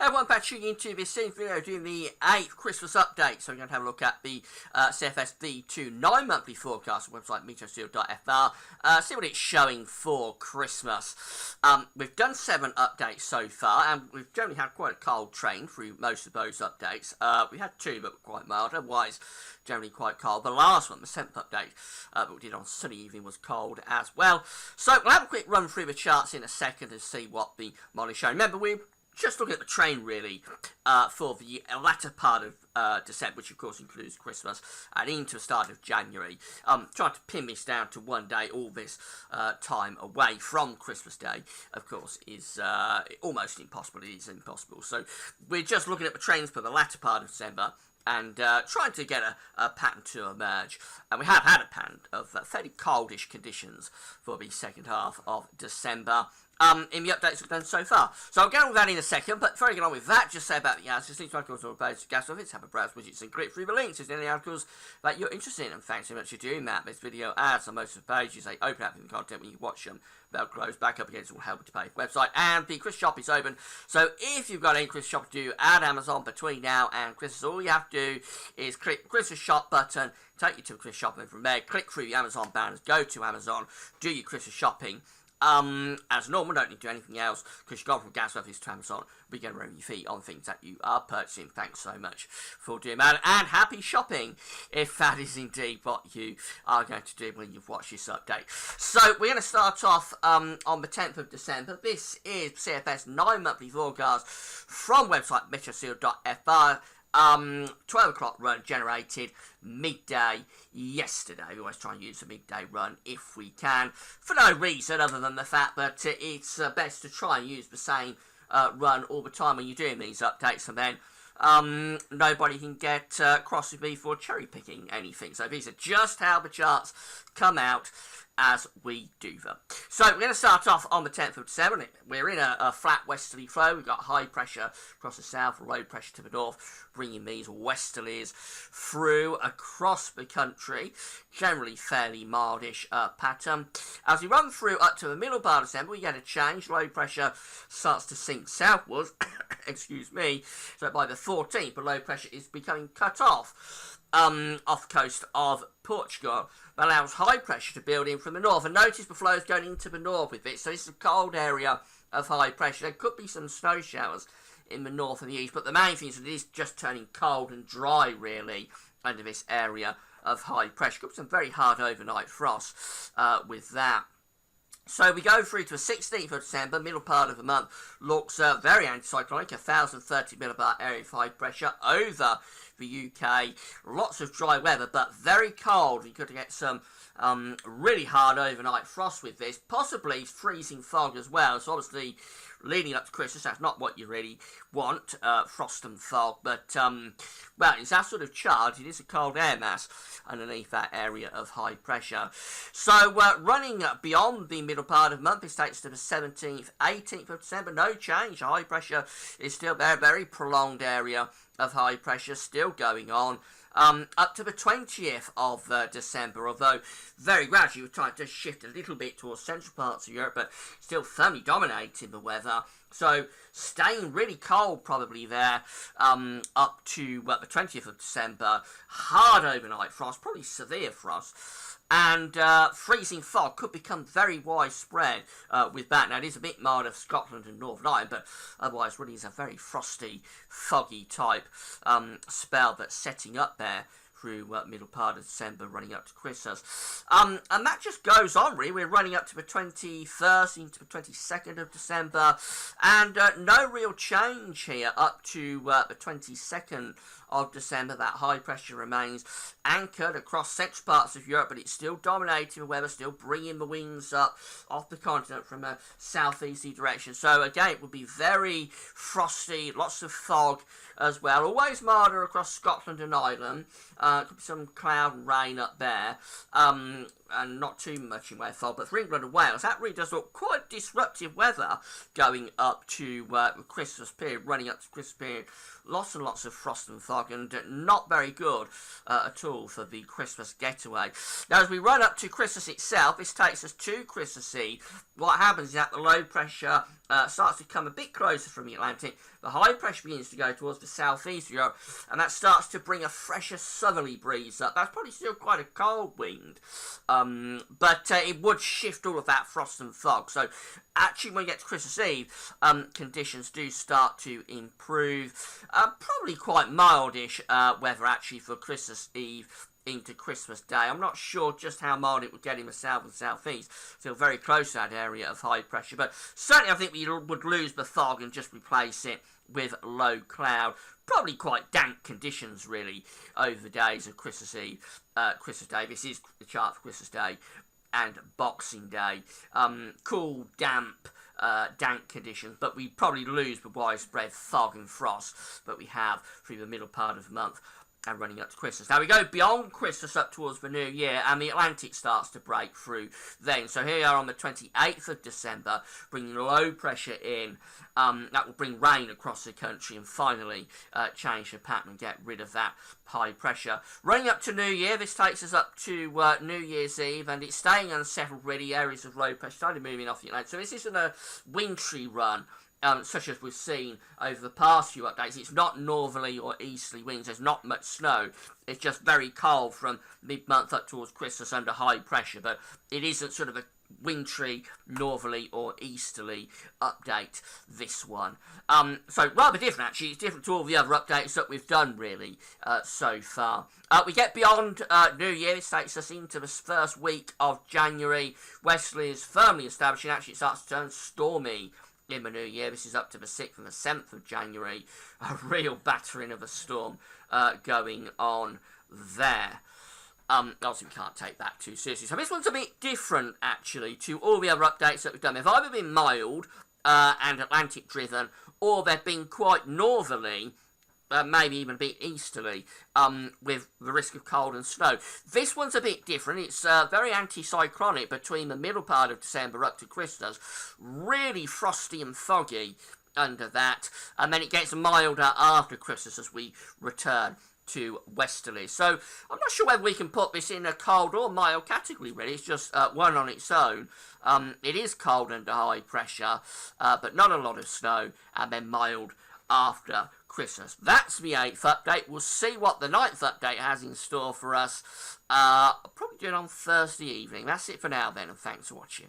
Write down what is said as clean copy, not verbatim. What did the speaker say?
Everyone back tuning into this same video doing the 8th Christmas update. So we're going to have a look at the CFS V2 9-monthly forecast on website meteosteel.fr, see what it's showing for Christmas. We've done 7 updates so far, and we've generally had quite a cold trend through most of those updates. We had 2 but were quite mild, otherwise generally quite cold. The last one, the 7th update that we did on sunny evening, was cold as well. So we'll have a quick run through the charts in a second and see what the model is showing. Remember, we're just looking at the train really for the latter part of December, which of course includes Christmas, and into the start of January. Trying to pin this down to one day, all this time away from Christmas Day, of course, is almost impossible. It is impossible. So we're just looking at the trains for the latter part of December and trying to get a pattern to emerge. And we have had a pattern of fairly coldish conditions for the second half of December in the updates we've done so far. So I'll get all that in a second, but before I get on with that, just say about the ads. Just link to articles or basic gas office, have a browse widgets and click through the links if there's any articles that you're interested in. And thanks so much for doing that. This video ads on most of the pages. They open up in the content when you watch them. They'll close back up again. It's all help to pay website. And the Christmas shop is open. So if you've got any Christmas shop to do at Amazon between now and Christmas, all you have to do is click the Christmas shop button, take you to the Christmas shop, and from there, click through the Amazon banners, go to Amazon, do your Christmas shopping. As normal, don't need to do anything else, because you've gone from gas office to Amazon. We get a revenue fee on things that you are purchasing. Thanks so much for doing that, and happy shopping if that is indeed what you are going to do when you've watched this update. So we're going to start off on the 10th of December. This is CFS 9-monthly forecast from website meteosteel.fr. 12 o'clock run generated midday yesterday. We always try and use a midday run if we can, for no reason other than the fact that it's best to try and use the same run all the time when you're doing these updates, and then nobody can get cross with me for cherry picking anything. So these are just how the charts come out as we do them. So we're going to start off on the 10th of December. We're in a flat westerly flow. We've got high pressure across the south, low pressure to the north, bringing these westerlies through across the country. Generally fairly mildish pattern. As we run through up to the middle part of December, we get a change. Low pressure starts to sink southwards. Excuse me. So by the 14th, the low pressure is becoming cut off the coast of Portugal. That allows high pressure to build in from the north. And notice the flow is going into the north with it. So this is a cold area of high pressure. There could be some snow showers in the north and the east, but the main thing is that it is just turning cold and dry, really, under this area of high pressure. Could be some very hard overnight frost with that. So we go through to the 16th of December, middle part of the month, looks very anticyclonic, 1,030 millibar area of high pressure over the UK. Lots of dry weather, but very cold. You could get some really hard overnight frost with this, possibly freezing fog as well. So obviously, leading up to Christmas, that's not what you really want, frost and fog, but, well, it's that sort of charge. It is a cold air mass underneath that area of high pressure. So, running beyond the middle part of the month, this takes to the 17th, 18th of December, no change. High pressure is still there, very prolonged area of high pressure still going on. Up to the 20th of December, although very gradually we're trying to shift a little bit towards central parts of Europe, but still firmly dominating the weather. So staying really cold probably there up to the 20th of December. Hard overnight frost, probably severe frost. And freezing fog could become very widespread with that. Now, it is a bit milder for Scotland and Northern Ireland, but otherwise really is a very frosty, foggy type spell that's setting up there through middle part of December, running up to Christmas. And that just goes on, really. We're running up to the 21st into the 22nd of December, and no real change here up to the 22nd of December. That high pressure remains anchored across central parts of Europe, but it's still dominating the weather, still bringing the winds up off the continent from a southeasterly direction. So again, it would be very frosty, lots of fog as well. Always milder across Scotland and Ireland. Could be some cloud and rain up there. and not too much in way of fog, but for England and Wales, that really does look quite disruptive weather going up to the Christmas period, running up to Christmas period. Lots and lots of frost and fog, and not very good at all for the Christmas getaway. Now, as we run up to Christmas itself, this takes us to Christmas Eve. What happens is that the low pressure starts to come a bit closer from the Atlantic. The high pressure begins to go towards the southeast of Europe, and that starts to bring a fresher southerly breeze up. That's probably still quite a cold wind, but it would shift all of that frost and fog. So actually, when we get to Christmas Eve, conditions do start to improve. Probably quite mildish weather actually for Christmas Eve into Christmas Day. I'm not sure just how mild it would get in the south and southeast. Still very close to that area of high pressure, but certainly I think we would lose the fog and just replace it with low cloud. Probably quite damp conditions really over the days of Christmas Eve, Christmas Day. This is the chart for Christmas Day and Boxing Day. Cool, damp conditions, but we probably lose the widespread fog and frost that we have through the middle part of the month and running up to Christmas. Now we go beyond Christmas up towards the New Year, and the Atlantic starts to break through then. So here we are on the 28th of December, bringing low pressure in. That will bring rain across the country and finally change the pattern and get rid of that high pressure. Running up to New Year, this takes us up to New Year's Eve, and it's staying unsettled really. Areas of low pressure started moving off the Atlantic. So this isn't a wintry run. Such as we've seen over the past few updates. It's not northerly or easterly winds. There's not much snow. It's just very cold from mid-month up towards Christmas under high pressure. But it isn't sort of a wintry, northerly or easterly update, this one. So rather different actually. It's different to all the other updates that we've done really so far. We get beyond New Year. This takes us into the first week of January. Westerly is firmly established and actually it starts to turn stormy in the New Year. This is up to the 6th and the 7th of January. A real battering of a storm going on there. Obviously, we can't take that too seriously. So this one's a bit different, actually, to all the other updates that we've done. They've either been mild and Atlantic-driven, or they've been quite northerly, maybe even a bit easterly, with the risk of cold and snow. This one's a bit different. It's very anticyclonic between the middle part of December up to Christmas. Really frosty and foggy under that. And then it gets milder after Christmas as we return to westerly. So I'm not sure whether we can put this in a cold or mild category really. It's just one on its own. It is cold under high pressure, but not a lot of snow, and then mild after Christmas. That's the 8th update. We'll see what the 9th update has in store for us. I'll probably do it on Thursday evening. That's it for now then, and thanks for watching.